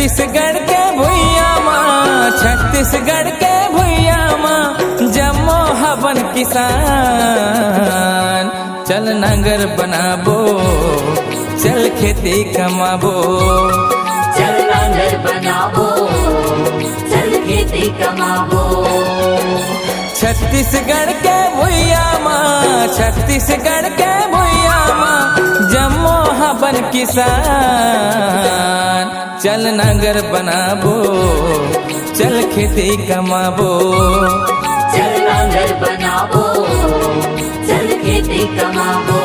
छत्तीसगढ़ के भुइया माँ, छत्तीसगढ़ के भुइया माँ, जम्मो हवन किसान। चल नांगर बनाबो, चल खेती कमाबो, चल नांगर बनाबो, चल खेती कमाबो। छत्तीसगढ़ के भुइया माँ, छत्तीसगढ़ के भुइया माँ, जम्मो हवन किसान। चल नांगर बनाबो, चल खेती कमाबो, चल नांगर बनाबो, चल खेती कमाबो।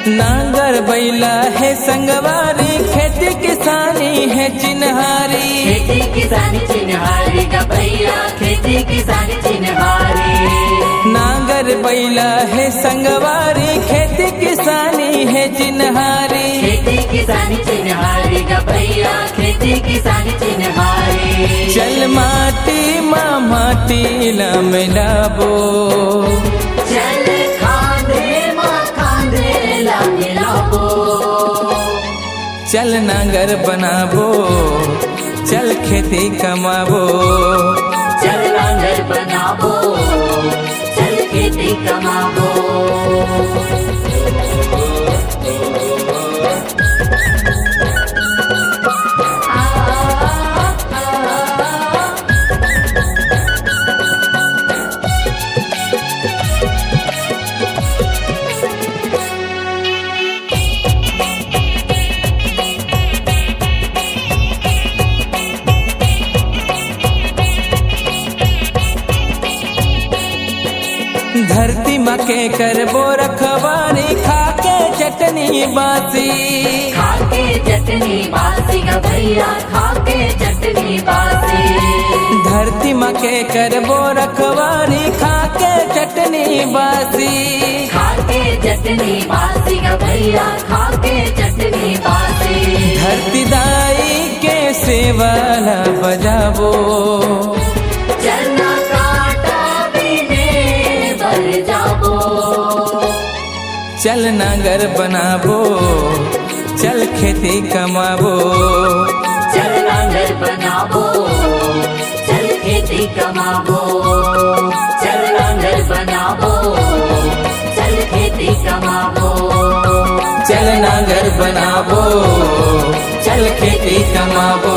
नांगर बैला है संगवारी, खेती किसानी है चिन्हारी। खेती किसानी चिन्हारी का भैया, खेती किसानी चिन्हारी। नांगर बैला है संगवारी, खेती किसानी है चिन्हारी। खेती किसानी चिन्हारी का भैया, खेती किसानी चिन्हारी। चल माटी माँ माटी ला मिलाबो, चल खांधे माँ खांधे ला मिलाबो। चल नांगर बनाबो, चल खेती कमाबो, चल नांगर बनाबो, चल खेती कमाबो। धरती माँ के करबो रखवारी, खाके चटनी बासी। खाके चटनी बासी का भैया, खाके चटनी बासी। धरती माँ के करबो रखवारी, खाके चटनी बासी। खाके चटनी बासी का भैया, खाके चटनी बासी। धरती दाई के सेवाला बजाबो, चलना काटा बिने बर जाबो। चल नांगर बनाबो, चल खेती कमाबो, चल नांगर बनाबो, चल खेती कमाबो। चल नांगर बनाबो, चल खेती कमाबो। चल नांगर बनाबो, चल खेती कमाबो।